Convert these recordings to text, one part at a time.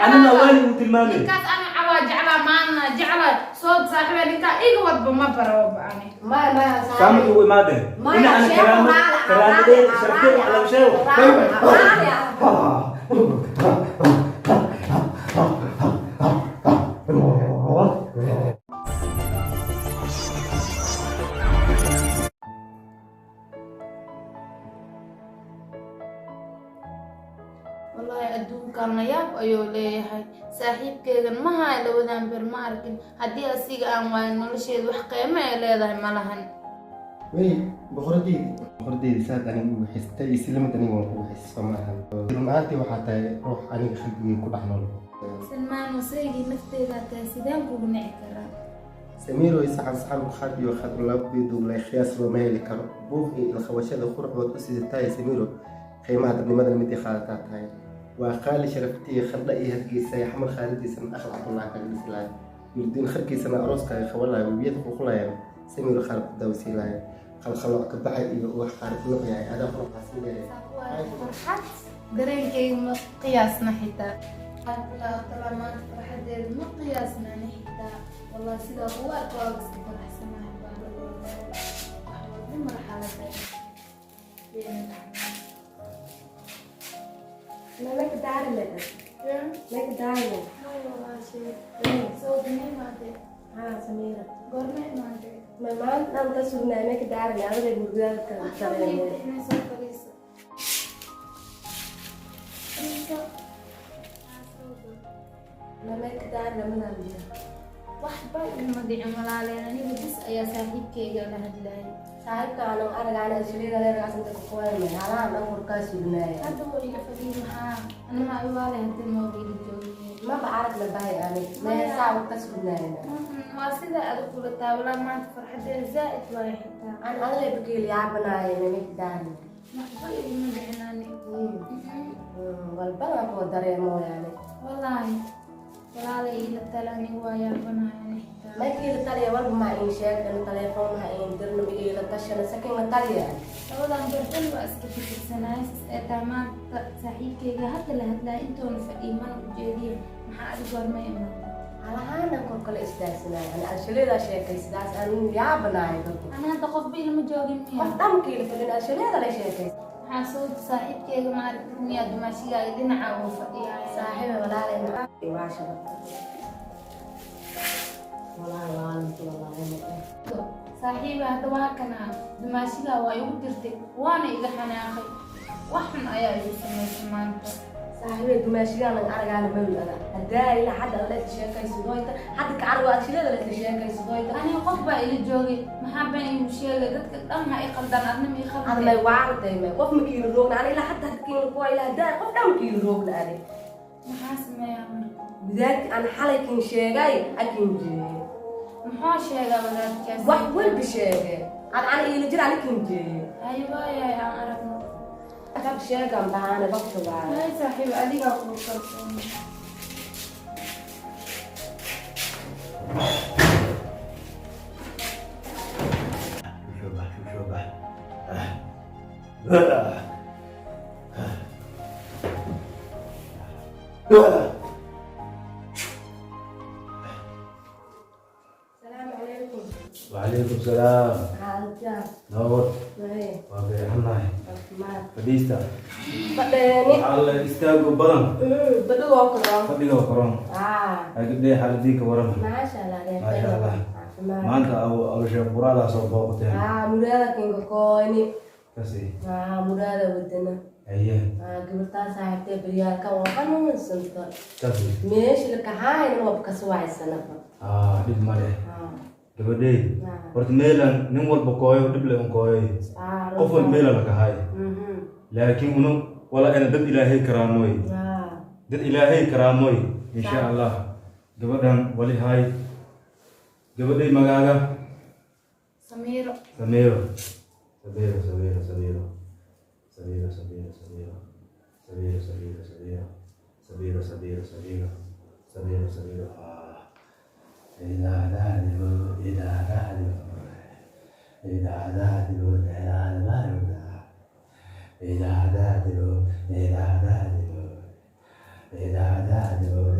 أنا ما والي وتلمامي كاس أنا عواج على ما جعل صوت صاحبي اللي كان يقعد بمبرة يعني ما سامي هو ما ده إن أنا كلام ده شرطي على مشاو والله أدوم كان ياب أيو ليه هاي صاحب كذا ما هاي لو ذا برماركن هدي أسيق أموال نلشيد وحقيمة لا ذا ملهن وي بخردي ساعد أنا وحستي يسلمت أنا وحس فماها معاتي وحتى روح أنا خلقي كل حنول سلمان وسيجي نفتي ذات سيدان كوبنع كرا سمير ويسحب صحاب خاطي وخاطر لابد ولا خياس وما يلك بوغي الخواشات الخرق وتأسيد التاي سميرو خيمات ابن مدن متي خالتات هاي وقال شرفتي خلقي هرقيسا يحمل خالدي سن أخل عبد الله كان مثلا يردين خرقي سن أروسكا خوالها وبيت خوخلايا سميرو خالق دوسي لاي خلق كبحي وحارب نقيا هذا خلق حسين فرحت درين كي قياسنا حتى لا طلع ما فرحت ما قياسنا نحتى والله سيدا هو أتواقس فرح سماها بعد مرحلة ما لك دار لك دار صوتني ما تي سميرة قرني ما تي ما أنت سرنا ما كدار لي أنا بقول لك إحنا صوت فريسة ما كدار لما نبيه واحد باي ما دي عمل علينا نيجي بس أي صاحب كي قال هدلاي صاحبك أنا شلينا غير عشان تكون من على أنا فرقاس وناي هذا هو اللي فدي محا أنا ما أقول أنت الموضوع الجوي ما بعرف لباي أنا ما ساعة وقاس وناي ما سيدا أدخل التاولة ما تفرح زائد ولا حتى أنا اللي بقول يا بناي أنا مقدار ما تغير من دعناني والبلد هو دريمو يعني والله ولا لي إلا تلاني ويا بناي ما يجي للتالية والله ما ينشاك لأن تليفون هاي درنا بيجي للتشن سكين التالية والله نقول وأسكت في السنة تمام صحيح كذا حتى اللي هتلاقي أنتوا نفقيمان وجديد محل جور ما يمر على هانا كل إستاسنا أنا أشيله شيء إستاس أنا يا بناي أنا تقف بي المجاورين مياه قدام كيلو فلنا أشيله شيء حاسود صاحب كذا ما أعرف مياه دمشق قاعدين نعوف صاحبي ولا لنا واشرب صاحبي هذا واكنا دمشق ويودرتك وأنا إذا حناخي وحن أيا يسمى سمانك صاحبي دمشق أنا أرجع لبلد هداي إلى حد لا تشيكي سدويته حد كعروا أشيله لا تشيكي سدويته أنا قبة إلى جوجي محبين يمشي لذاتك أما يقدر أنا ما يخبر أنا ما يوعد دايما قف مكيل روج أنا إلى حد هتكين كوي لا هداي قف كم كيل روج لأني محاسمة يا عمر بدك أنا حالك إن شيء أكين جي محاش يا جماعة كاس واحد وين بشيء أنا إلى جرا عليك إن جي أيوة يا عمر أكاب شيء كم بعنا بكتب بعنا هاي صاحب عليك أقول السلام عليكم وعليكم السلام حالك نور وهي وابي حناي ما فديستا بدني على استاغو بدن بدو أكرم فديغو كرون اجدي حالديك ورم ما شاء الله ما شاء الله ما انت او شيخ برادا سو بوقتين مرادك إنك كوني كسي مرادة ودنا ايه قبلتها صاحبتي بريال كان وقنون سنتر كسي ماشي لك هاي نوب كسواي السنة دib male gabadhay horta meelan nin walba kooyo dib le kooyo qof walba meelan ka hay laakiin unu wala ina dad ilaahay karaamoy dad ilaahay karaamoy insha Allah gabadhan wali hay gabadhay magaaga Samiro Samiro Samiro Samiro Samiro Samiro Samiro Samiro Samiro Samiro Samiro Samiro Samiro Samiro Samiro إذا ذهبوا إذا ذهبوا إذا ذهبوا إذا ذهبوا إذا ذهبوا إذا ذهبوا إذا ذهبوا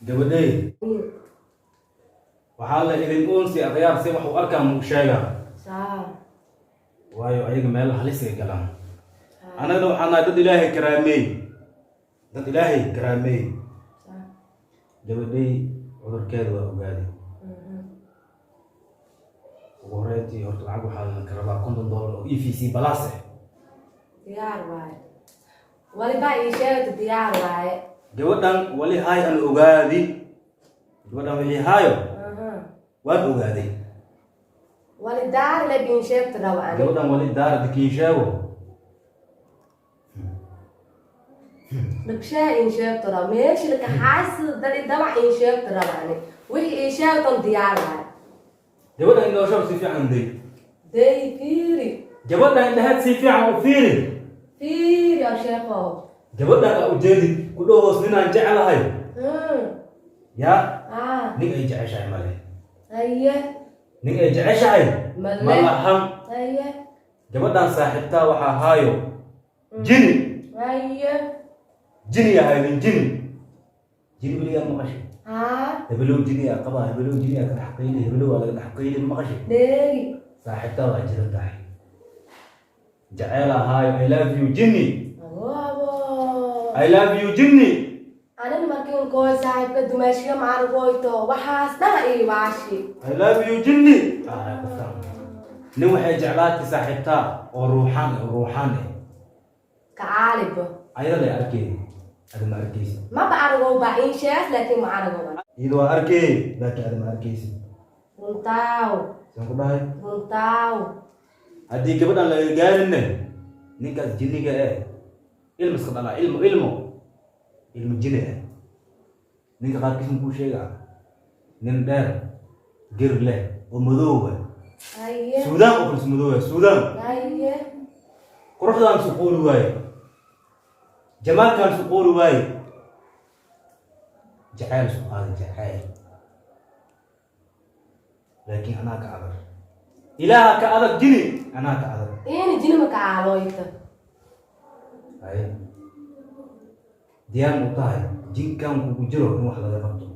gabadhay waxaa la idin uunsi akhyaar si wax u arkaa muu sheegaa waayo ayaga meel halis ay galaan anagana waxaan nahay dad ilaahay karaameey gabadhay cudurkeeda waa ogaaday ugu horeyntii horta lacag waxaa ka rabaa $50 oo EVC balaas ah diyaar waaye waliba ii sheegay diyaar waaye gabadhan wali hay aan ogaadi gabadhan wixii hayo waad ogaaday wali daar la bin sheegta rabaan gabadhan wali daar dadkii sheego nabshaa in sheegta rabaan meeshi la kaxaas dali dabac in sheegta rabaan wixii ii sheegtan diyaar waaye gabadhan inoo shab si fiican day fiiri gabadhan indhaheed si fiican u fiiri ya sheekho gabadhan ujeedi ku dhoos ninaan jecelahay ya nin ay jeceshahay male nin ay jeceshahay malahan gabadhan saaxiibtaa waxaa haayo jini jini yahay nin jini weligaa maqashay hebelow jini yaa qabaa hebelow jini yaa ka dhaxqayli hebelow waa laga dhaxqayli maqashay saaxiibtaa waa jiran tahay jecel ahaayo I love you jini I love you Jinni. Anan markin ko saaxiibka dumaashiga macaan gooyto waxaas dhala ii waashi. I love you Jinni. Nin waxay jeclaatay saaxiibtaa oo ruuxan kaalib ayada la arkay adama arkaysi ma baargo ba in shees laakiin ma argo idoo arkay laakiin adama arkaysi runtaaw haddii gabadhan laga gaarinne ninkaas jinniga ilmu iska dhalaa ilmu jini ninka qaarkiis muxuu sheegaa nin dheer gir leh oo madoowa suudaan oo kale madoowa suudaan quruxdaan suquuli waaye jamaalkaan suquuli waaye jacayl suqaadi jacayl laakiin anaa ka adag ilaaha ka adag jini anaa ka adag jini ma ka aalooyta diyaar mu tahay jinkan kugu jiro in wax laga qabto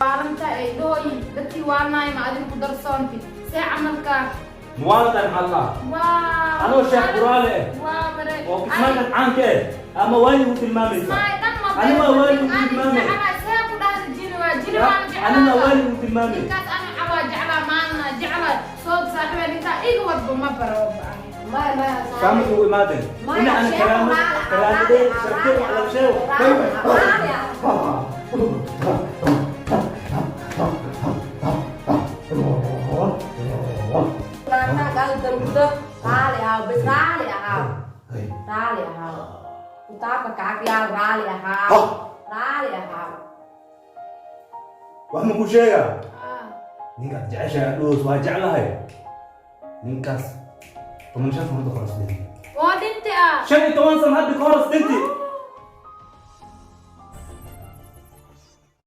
maalinta ay dhooyin dadkii waanaay ma adinku darsoonti see camalka muwaaladan allah anoo sheekh quraale oo kismaakan caanka ama waani u tilmaamaysa anima waani u tilmaamay anima waani u tilmaamay كم هو مادن؟ إن أنا كلامه ده شرطه على شيء. Nanta galdem gitu, rali hau, bis rali hau. Kita ke kaki yang rali hau. Wah mau kucing? Ningkat jaya terus wajah lah ya. Ningkas. Teman saya sama tuh harus denti. Wah denti ah. Saya teman sama tuh harus denti.